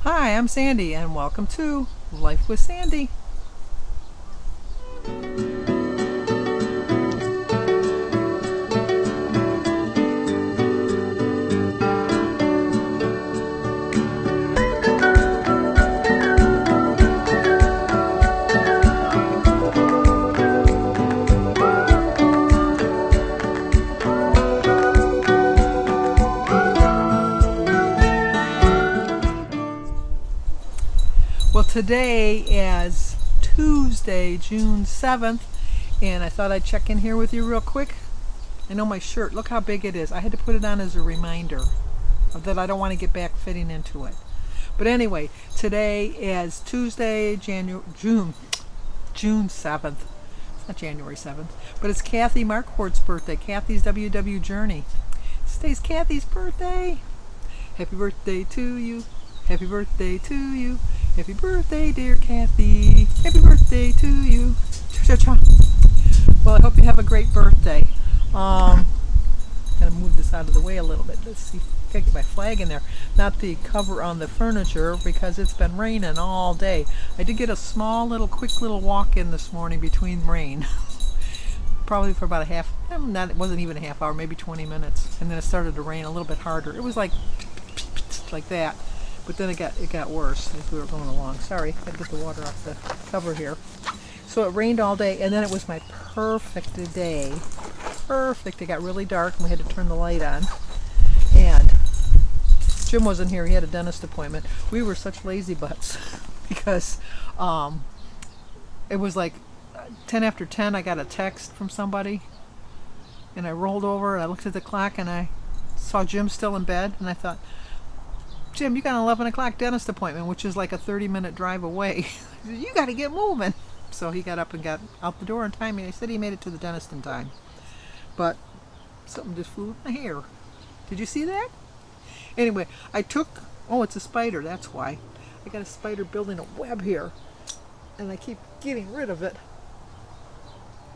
Hi, I'm Sandy, and welcome to Life with Sandy. Well, today is Tuesday, June 7th, and I thought I'd check in here with you real quick. I know my shirt, look how big it is. I had to put it on as a reminder of that I don't want to get back fitting into it. But anyway, today is Tuesday, June 7th. It's not January 7th, but it's Kathy Marquardt's birthday. Kathy's WW Journey. Today's Kathy's birthday. Happy birthday to you. Happy birthday to you. Happy birthday, dear Kathy. Happy birthday to you. Cha-cha-cha. Well, I hope you have a great birthday. Gotta move this out of the way a little bit. Let's see. Gotta get my flag in there. Not the cover on the furniture because it's been raining all day. I did get a quick little walk in this morning between rain. Probably for about it wasn't even a half hour, maybe 20 minutes. And then it started to rain a little bit harder. It was like that. But then it got worse as we were going along. Sorry, I had to get the water off the cover here. So it rained all day, and then it was my perfect day. Perfect. It got really dark, and we had to turn the light on. And Jim wasn't here. He had a dentist appointment. We were such lazy butts because it was like 10 after 10. I got a text from somebody, and I rolled over, and I looked at the clock, and I saw Jim still in bed, and I thought, Jim, you got an 11 o'clock dentist appointment, which is like a 30-minute drive away. You got to get moving. So he got up and got out the door in time. He said he made it to the dentist in time. But something just flew in my hair. Did you see that? Anyway, it's a spider, that's why. I got a spider building a web here. And I keep getting rid of it.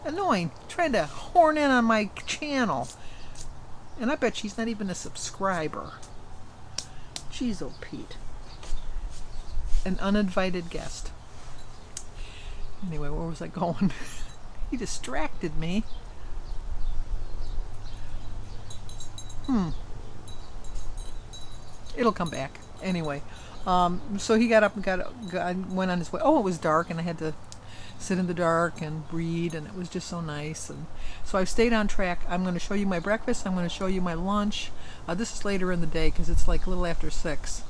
Annoying. Trying to horn in on my channel. And I bet she's not even a subscriber. Jeez, oh Pete. An uninvited guest. Anyway, where was I going? He distracted me. It'll come back. Anyway, so he got up and went on his way. Oh, it was dark, and I had to sit in the dark and read, and it was just so nice. And so I've stayed on track. I'm going to show you my breakfast. I'm going to show you my lunch. This is later in the day because it's like a little after 6.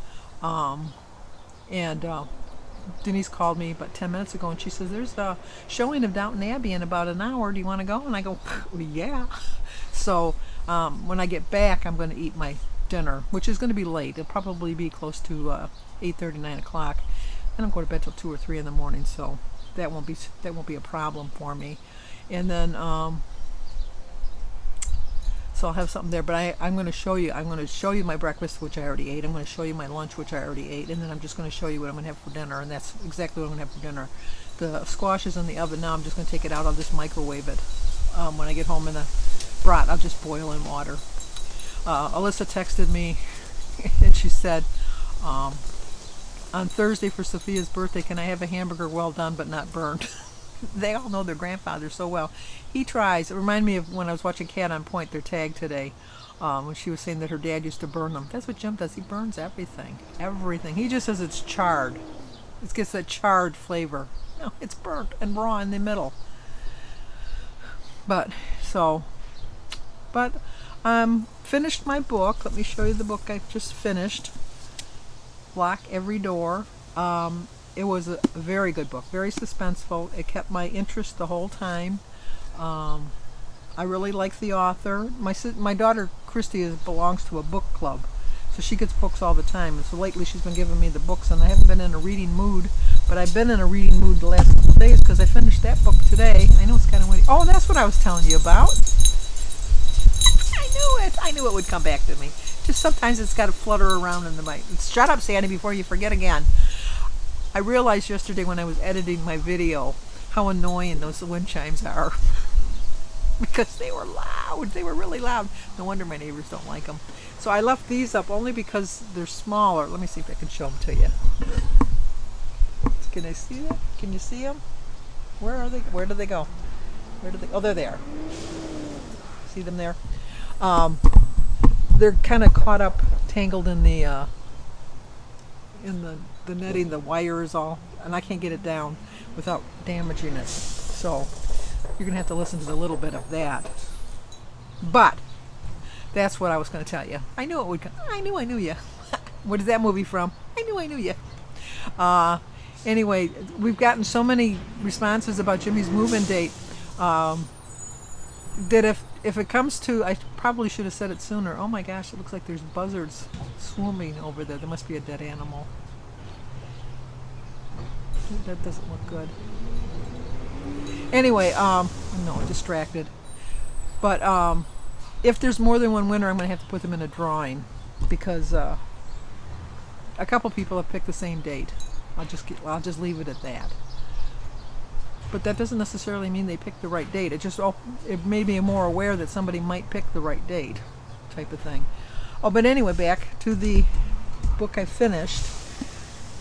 Denise called me about 10 minutes ago, and she says, there's a showing of Downton Abbey in about an hour. Do you want to go? And I go, yeah. So when I get back, I'm going to eat my dinner, which is going to be late. It'll probably be close to 8:30, 9 o'clock. I don't go to bed till 2 or 3 in the morning, so that won't be a problem for me. And then so I'll have something there, but I'm going to show you my breakfast, which I already ate. I'm going to show you my lunch, which I already ate, and then I'm just going to show you what I'm going to have for dinner, and that's exactly what I'm going to have for dinner. The squash is in the oven now. I'm just going to take it out. I'll just microwave it when I get home in the brat. I'll just boil in water. Alyssa texted me, and she said, on Thursday for Sophia's birthday, can I have a hamburger well done but not burnt? They all know their grandfather so well. He tries. It reminded me of when I was watching Cat on Point, their tag today, when she was saying that her dad used to burn them. That's what Jim does. He burns everything. Everything. He just says it's charred. It gets that charred flavor. No, it's burnt and raw in the middle. But finished my book. Let me show you the book I've just finished. Lock Every Door. It was a very good book, very suspenseful. It kept my interest the whole time. I really like the author. My daughter Christy belongs to a book club, so she gets books all the time. And so lately she's been giving me the books, and I haven't been in a reading mood, but I've been in a reading mood the last couple of days because I finished that book today. I know it's kind of windy. Oh, that's what I was telling you about. I knew it. I knew it would come back to me. Just sometimes it's got to flutter around in the mic. Shut up, Sandy, before you forget again. I realized yesterday when I was editing my video how annoying those wind chimes are. because they were loud. They were really loud. No wonder my neighbors don't like them. So I left these up only because they're smaller. Let me see if I can show them to you. Can I see that? Can you see them? Where are they? Where do they go? Where do they? Oh, they're there. See them there? They're kind of caught up, tangled in the netting. The wire is all, and I can't get it down without damaging it. So you're gonna have to listen to a little bit of that. But that's what I was gonna tell you. I knew it would come. I knew you. What is that movie from? I knew you. Anyway, we've gotten so many responses about Jimmy's move-in date that if it comes to, I probably should have said it sooner. Oh my gosh, it looks like there's buzzards swarming over there. There must be a dead animal. That doesn't look good. Anyway, no, distracted. But if there's more than one winner, I'm going to have to put them in a drawing because a couple people have picked the same date. I'll just leave it at that. But that doesn't necessarily mean they picked the right date. It made me more aware that somebody might pick the right date, type of thing. Oh, but anyway, back to the book I finished.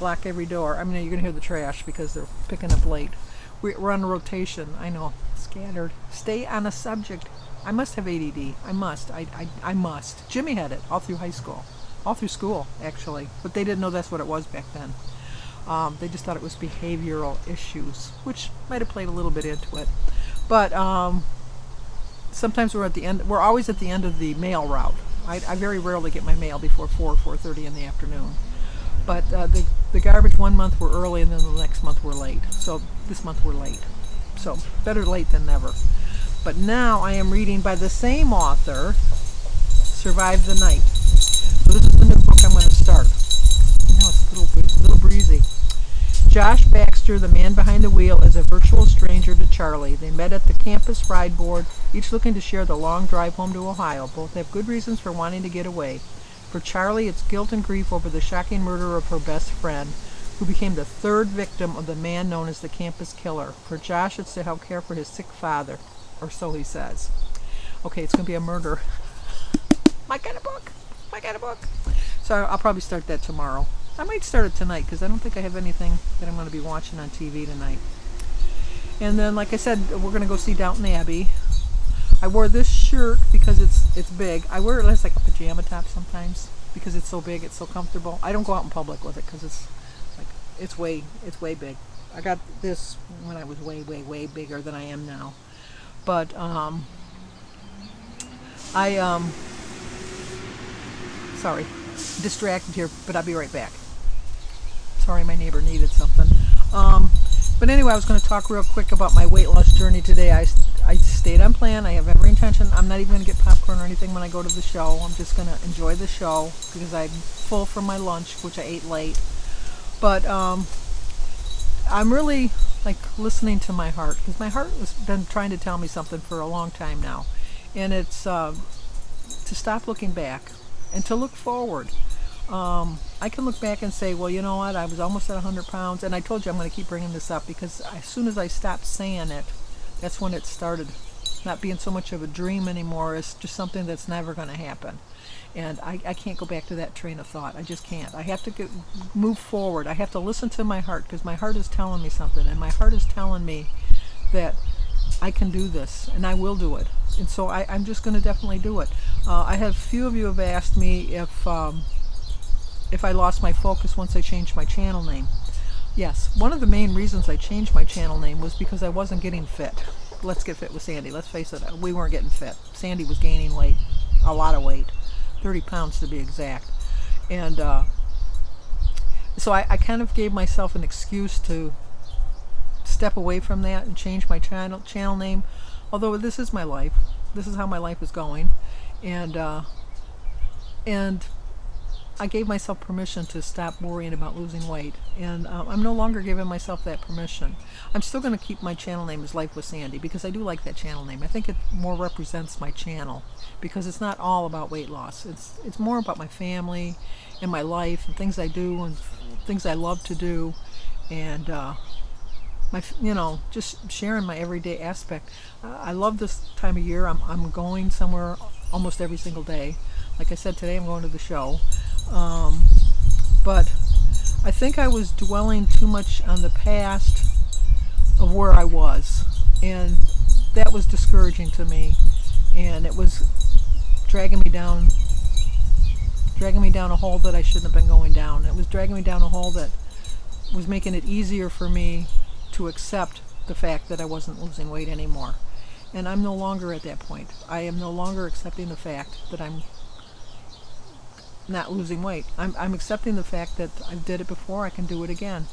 Lock every door. I mean, you're gonna hear the trash because they're picking up late. We're on a rotation. I know, scattered. Stay on a subject. I must have ADD. I must. I must. Jimmy had it all through high school, all through school actually. But they didn't know that's what it was back then. They just thought it was behavioral issues, which might have played a little bit into it. But sometimes we're at the end. We're always at the end of the mail route. I very rarely get my mail before 4:30 in the afternoon. But the garbage one month were early, and then the next month we're late. So this month we're late. So better late than never. But now I am reading by the same author, Survive the Night. So this is the new book I'm going to start. Now it's a little breezy. Josh Baxter, the man behind the wheel, is a virtual stranger to Charlie. They met at the campus ride board, each looking to share the long drive home to Ohio. Both have good reasons for wanting to get away. For Charlie, it's guilt and grief over the shocking murder of her best friend, who became the third victim of the man known as the campus killer. For Josh, it's to help care for his sick father, or so he says. Okay, it's going to be a murder. My kind of book. So I'll probably start that tomorrow. I might start it tonight because I don't think I have anything that I'm going to be watching on TV tonight. And then, like I said, we're going to go see Downton Abbey. I wore this shirt because it's big. I wear it as like a pajama top sometimes because it's so big, it's so comfortable. I don't go out in public with it because it's way big. I got this when I was way bigger than I am now. But sorry, distracted here, but I'll be right back. Sorry, my neighbor needed something. But anyway, I was going to talk real quick about my weight loss journey today. I stayed on plan. I have every intention. I'm not even going to get popcorn or anything when I go to the show. I'm just going to enjoy the show because I'm full from my lunch, which I ate late. But I'm really listening to my heart because my heart has been trying to tell me something for a long time now. And it's to stop looking back and to look forward. I can look back and say, well, you know what, I was almost at 100 pounds, and I told you I'm going to keep bringing this up because as soon as I stopped saying it, that's when it started not being so much of a dream anymore. It's just something that's never going to happen. And I can't go back to that train of thought. I just can't. I have to move forward. I have to listen to my heart because my heart is telling me something, and my heart is telling me that I can do this, and I will do it. And so I'm just going to definitely do it. I have few of you have asked me if I lost my focus once I changed my channel name. Yes, one of the main reasons I changed my channel name was because I wasn't getting fit. Let's get fit with Sandy. Let's face it, we weren't getting fit. Sandy was gaining weight, a lot of weight, 30 pounds to be exact. And so I kind of gave myself an excuse to step away from that and change my channel name. Although this is my life. This is how my life is going. And I gave myself permission to stop worrying about losing weight, and I'm no longer giving myself that permission. I'm still going to keep my channel name as Life with Sandy because I do like that channel name. I think it more represents my channel because it's not all about weight loss. It's more about my family and my life and things I do and things I love to do, and just sharing my everyday aspect. I love this time of year. I'm going somewhere almost every single day. Like I said, today I'm going to the show. But I think I was dwelling too much on the past of where I was, and that was discouraging to me, and it was dragging me down a hole that I shouldn't have been going down. It was dragging me down a hole that was making it easier for me to accept the fact that I wasn't losing weight anymore. And I'm no longer at that point. I am no longer accepting the fact that I'm not losing weight. I'm accepting the fact that I did it before, I can do it again.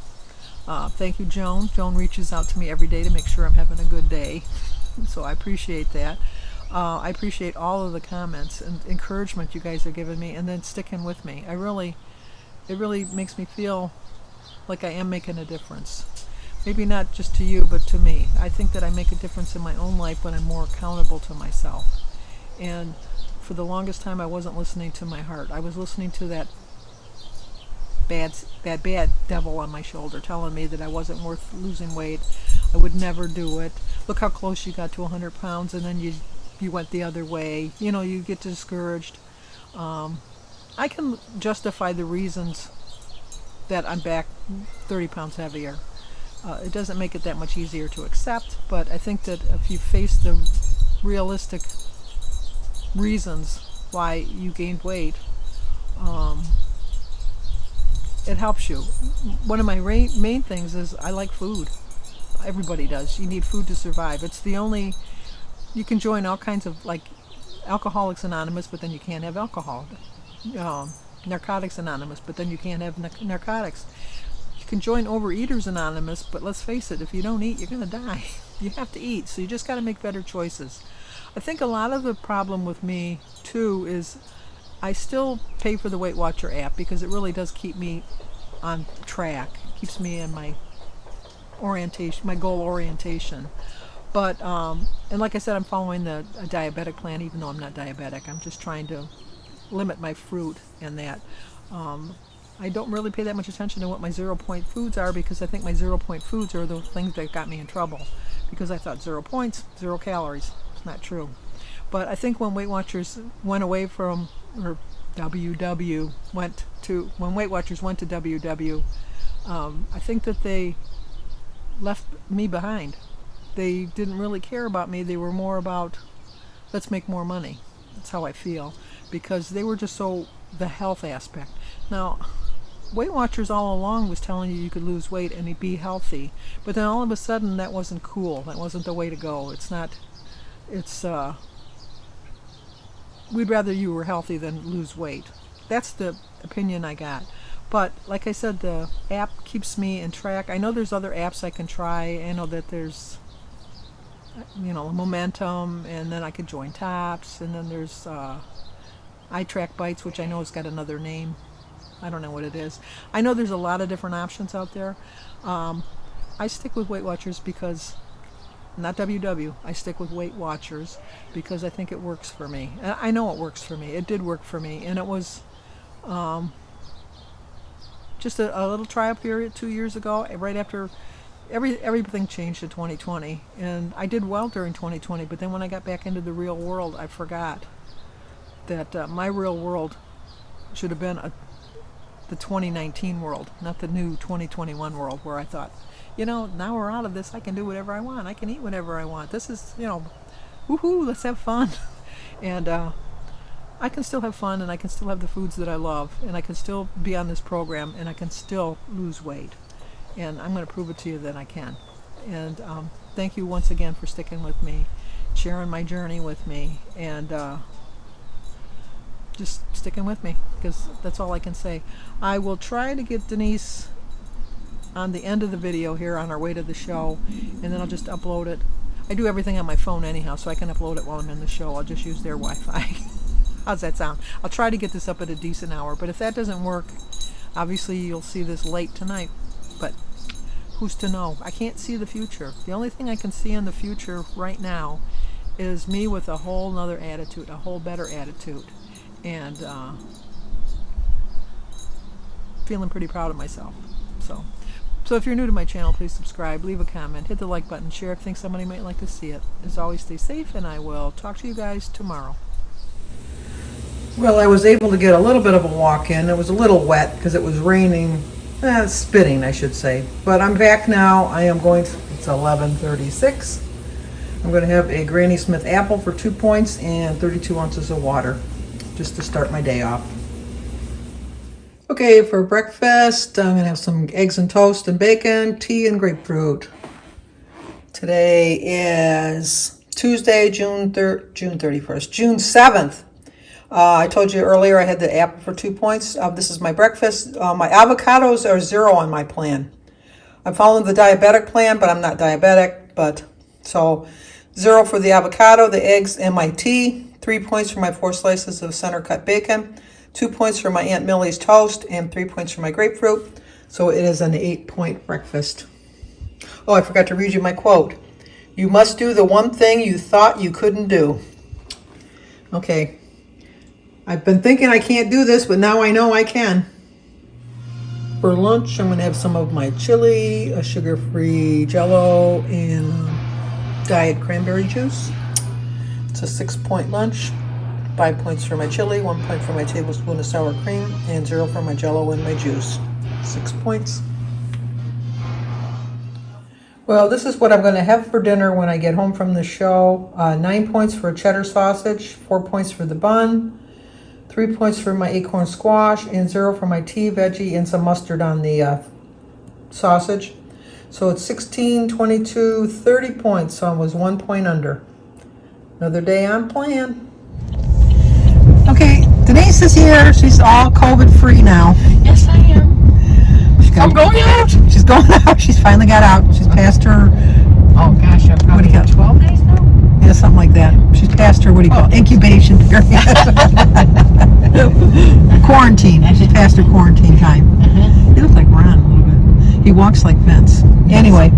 Thank you, Joan. Joan reaches out to me every day to make sure I'm having a good day. So I appreciate that. I appreciate all of the comments and encouragement you guys are giving me, and then sticking with me. It really makes me feel like I am making a difference. Maybe not just to you, but to me. I think that I make a difference in my own life when I'm more accountable to myself. And for the longest time, I wasn't listening to my heart. I was listening to that bad devil on my shoulder telling me that I wasn't worth losing weight. I would never do it. Look how close you got to 100 pounds, and then you went the other way. You get discouraged. I can justify the reasons that I'm back 30 pounds heavier. It doesn't make it that much easier to accept, but I think that if you face the realistic reasons why you gained weight, it helps you. One of my main things is I like food. Everybody does. You need food to survive. It's the only, you can join all kinds of, like Alcoholics Anonymous, but then you can't have alcohol. Narcotics Anonymous, but then you can't have narcotics. You can join Overeaters Anonymous, but let's face it, if you don't eat, you're going to die. You have to eat, so you just got to make better choices. I think a lot of the problem with me, too, is I still pay for the Weight Watcher app because it really does keep me on track. It keeps me in my orientation, my goal orientation. But, and like I said, I'm following a diabetic plan, even though I'm not diabetic. I'm just trying to limit my fruit and that. I don't really pay that much attention to what my 0-point foods are, because I think my 0-point foods are the things that got me in trouble. Because I thought 0 points, 0 calories. It's not true. But I think when Weight Watchers went away from, or WW went to, when Weight Watchers went to WW, I think that they left me behind. They didn't really care about me. They were more about, let's make more money. That's how I feel. Because they were just so, the health aspect. Now, Weight Watchers all along was telling you could lose weight and be healthy. But then all of a sudden that wasn't cool. That wasn't the way to go. It's not, we'd rather you were healthy than lose weight. That's the opinion I got. But like I said, the app keeps me in track. I know there's other apps I can try. I know that there's, Momentum, and then I could join Tops, and then there's iTrack Bites, which I know has got another name. I don't know what it is. I know there's a lot of different options out there. I stick with Weight Watchers because, not WW, I stick with Weight Watchers because I think it works for me. And I know it works for me. It did work for me, and it was just a little trial period 2 years ago, right after everything changed in 2020, and I did well during 2020, but then when I got back into the real world, I forgot that my real world should have been the 2019 world, not the new 2021 world, where I thought, now we're out of this, I can do whatever I want, I can eat whatever I want, this is, woohoo, let's have fun. And I can still have fun, and I can still have the foods that I love, and I can still be on this program, and I can still lose weight. And I'm going to prove it to you that I can. And thank you once again for sticking with me, sharing my journey with me, and just sticking with me, because that's all I can say. I will try to get Denise on the end of the video here on our way to the show, and then I'll just upload it. I do everything on my phone anyhow, so I can upload it while I'm in the show. I'll just use their Wi-Fi. How's that sound? I'll try to get this up at a decent hour, but if that doesn't work, obviously you'll see this late tonight. But who's to know? I can't see the future. The only thing I can see in the future right now is me with a whole nother attitude, a whole better attitude, and feeling pretty proud of myself. So So if you're new to my channel, please subscribe, leave a comment, hit the like button, share if you think somebody might like to see it. As always, stay safe, and I will talk to you guys tomorrow. Well, I was able to get a little bit of a walk in. It was a little wet because it was raining, spitting, I should say. But I'm back now. I am going to, it's 11:36. I'm going to have a Granny Smith apple for 2 points and 32 ounces of water, just to start my day off. Okay, for breakfast, I'm going to have some eggs and toast and bacon, tea and grapefruit. Today is Tuesday, June 7th. I told you earlier I had the apple for 2 points. This is my breakfast. My avocados are 0 on my plan. I'm following the diabetic plan, but I'm not diabetic. So 0 for the avocado, the eggs, and my tea. 3 points for my 4 slices of center cut bacon. 2 points for my Aunt Millie's toast, and 3 points for my grapefruit. So it is an 8-point breakfast. Oh, I forgot to read you my quote. You must do the one thing you thought you couldn't do. Okay. I've been thinking I can't do this, but now I know I can. For lunch, I'm going to have some of my chili, a sugar-free Jell-O, and diet cranberry juice. It's a 6-point lunch. 5 points for my chili, 1 point for my tablespoon of sour cream, and 0 for my Jell-O and my juice. 6 points. Well, this is what I'm going to have for dinner when I get home from the show. 9 points for cheddar sausage, 4 points for the bun, 3 points for my acorn squash, and 0 for my tea, veggie, and some mustard on the sausage. So it's 16, 22, 30 points, so I was 1 point under. Another day on plan. Okay, Denise is here. She's all COVID-free now. Yes, I am. I'm going out. She's going out. She's finally got out. She's past her... Oh, gosh, I'm probably 12 days now? Yeah, something like that. She's past her, incubation period. Quarantine. She's past her quarantine time. He looks like Ron a little bit. He walks like Vince. Anyway,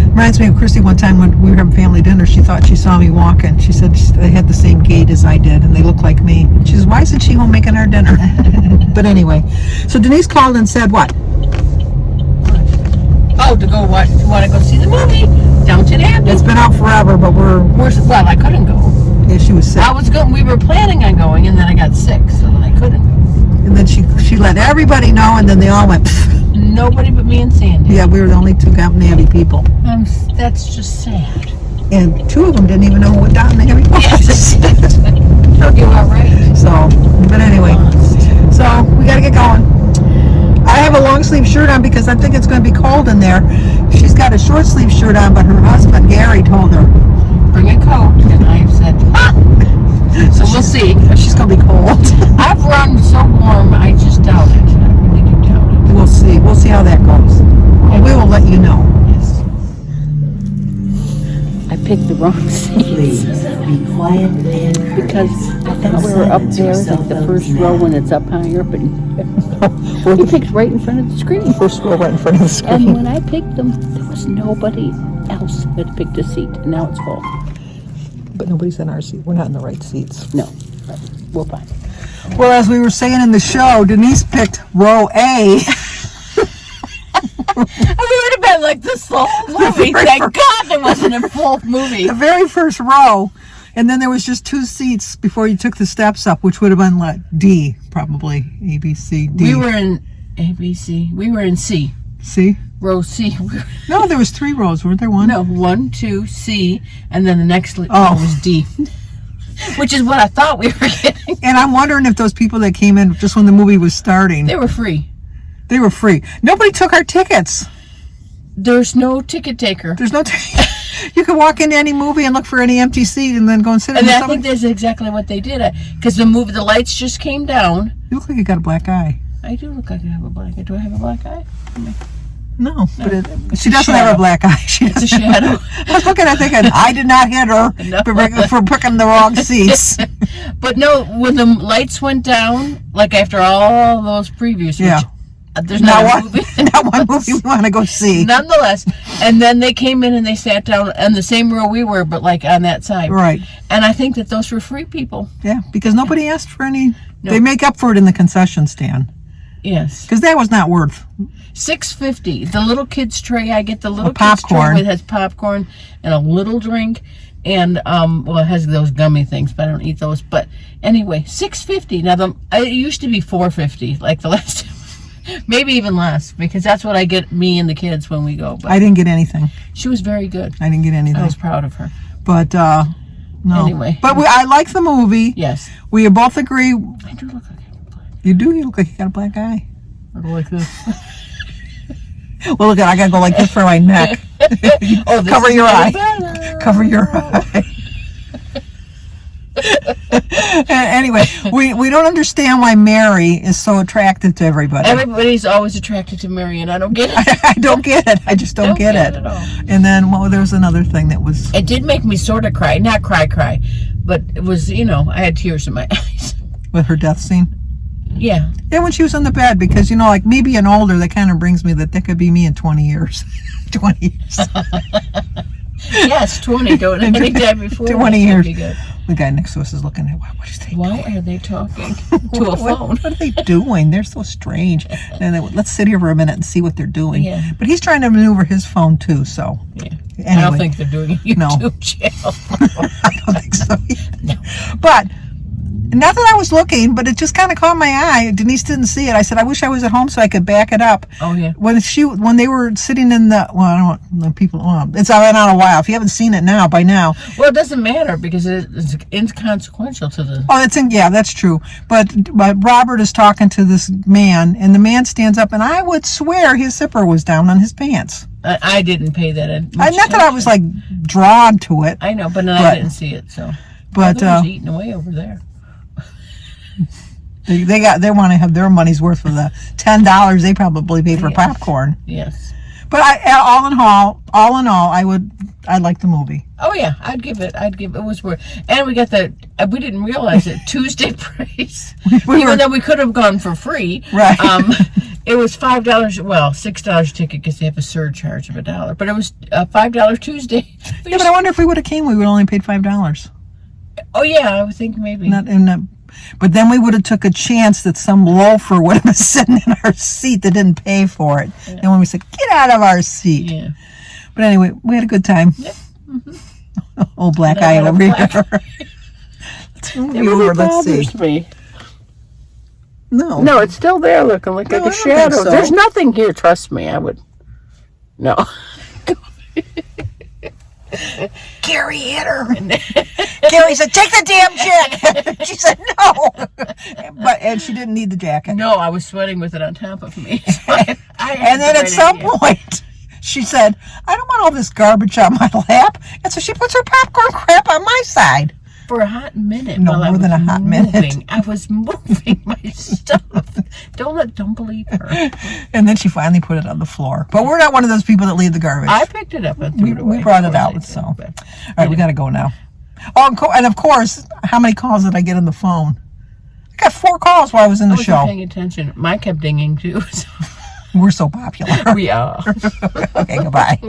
reminds me of Christy one time when we were having family dinner. She thought she saw me walking. She said they had the same gait as I did, and they looked like me. She says, why isn't she home making our dinner? But anyway, so Denise called and said what? Oh, to go what? You want to go see the movie? Downton Abbey. It's been out forever, but well, I couldn't go. Yeah, she was sick. I was going. We were planning on going, and then I got sick, so then I couldn't. And then she let everybody know, and then they all went. Pfft. Nobody but me and Sandy. Yeah, we were the only 2 Downton Abbey people. That's just sad. And 2 of them didn't even know what Downton Abbey was. You are right. So, but anyway, so we got to get going. I have a long sleeve shirt on because I think it's going to be cold in there. She's got a short sleeve shirt on, but her husband Gary told her, bring a coat, and I've said, so we'll see. She's going to be cold. I've run so warm, I just doubt it. I really do doubt it. We'll see. We'll see how that goes. And we will let you know. Yes. I picked the wrong seats. Please be quiet and Because I thought we were up there, like the first row when it's up higher, but he picked right in front of the screen. First row right in front of the screen. And when I picked them, there was nobody else who had picked a seat, and now it's full. But nobody's in our seat. We're not in the right seats. No, we'll find it. Well, as we were saying in the show, Denise picked row A. We would have been like this whole movie. Thank God there wasn't a full movie. The very first row. And then there was just 2 seats before you took the steps up, which would have been like D, probably. A, B, C, D. We were in A, B, C. We were in C. C? Row C. No, there was 3 rows, weren't there? 1? No, 1, 2, C, and then the next row was D. Which is what I thought we were getting. And I'm wondering if those people that came in just when the movie was starting. They were free. They were free. Nobody took our tickets. There's no ticket taker. There's no ticket. You can walk into any movie and look for any empty seat and then go and sit in And I think that's exactly what they did. Because the lights just came down. You look like you got a black eye. I do look like I have a black eye. Do I have a black eye? No, but she doesn't have a black eye. It's a shadow. I was looking at thinking, I did not hit her for picking the wrong seats. But no, when the lights went down, like after all those previews, yeah. There's not one movie. Not one movie we want to go see. Nonetheless, and then they came in and they sat down on the same row we were, but like on that side. Right. And I think that those were free people. Yeah, because nobody asked for any. No. They make up for it in the concession stand. Yes. Because that was not worth. $6.50. The little kids tray, I get the little kids popcorn. tray. It has popcorn and a little drink, and well, it has those gummy things, but I don't eat those. But anyway, $6.50. Now it used to be $4.50, like the last time, maybe even less, because that's what I get me and the kids when we go. But I didn't get anything. she was very good. I didn't get anything. I was proud of her. But no. Anyway. But I like the movie. Yes. We both agree. I do look like a black. You do. You look like you got a black eye. I go like this. Well, look, I gotta go like this for my neck. Oh, this Cover is your eye. better. Cover your eye. Anyway, we don't understand why Mary is so attractive to everybody. Everybody's always attracted to Mary, and I don't get it. I don't get it. I just don't get it. At all. And then, well, there was another thing that was. It did make me sort of cry. Not cry, but it was, I had tears in my eyes. With her death scene. Yeah. Yeah, when she was on the bed, because, like me being older, that kind of brings me that could be me in 20 years. 20 years. Yes, 20. Don't any time before. 20 years. Be good. The guy next to us is looking at, what is they Why doing? are they talking to a phone? What are they doing? They're so strange. And let's sit here for a minute and see what they're doing. Yeah. But he's trying to maneuver his phone too, so. Yeah. Anyway. I don't think they're doing a YouTube channel. I don't think so either. No. But, not that I was looking, but it just kind of caught my eye. Denise didn't see it. I said, I wish I was at home so I could back it up. Oh, yeah. When they were sitting in the, well, I don't know, people, it's been on a while. If you haven't seen it by now. Well, it doesn't matter because it's inconsequential to the... Oh, that's true. But Robert is talking to this man, and the man stands up, and I would swear his zipper was down on his pants. I didn't pay that Not that I was like drawn to it. I know, but I didn't see it, so. But was eating away over there. They want to have their money's worth for the $10 they probably pay for popcorn. Yes. But all in all, I like the movie. Oh yeah, I'd give it. It was worth. And we got we didn't realize it, Tuesday price. Even though we could have gone for free. Right. It was $5. Well, $6 ticket because they have a surcharge of $1. But it was $5 Tuesday. Yeah, but I wonder if we would have came, we would only paid $5. Oh yeah, I would think maybe. But then we would have took a chance that some loafer would have been sitting in our seat that didn't pay for it. Yeah. And when we said, get out of our seat. Yeah. But anyway, we had a good time. Yeah. Mm-hmm. Oh, black eye over here. Let's see. Me. No, it's still there looking like a shadow. So. There's nothing here, trust me. I would. No. Gary hit her. Gary said, take the damn jacket. She said, no. And she didn't need the jacket. No, I was sweating with it on top of me. So and then at some point, she said, I don't want all this garbage on my lap. And so she puts her popcorn crap on my side. For a hot minute. No, more than a hot minute. I was moving my stuff. Don't believe her. And then she finally put it on the floor. But we're not one of those people that leave the garbage. I picked it up and threw it away. We brought it out, so. All right, we got to go now. Oh, and of course, how many calls did I get on the phone? I got 4 calls while I was in the show. I wasn't paying attention. Mine kept dinging too. So. We're so popular. We are. Okay, goodbye.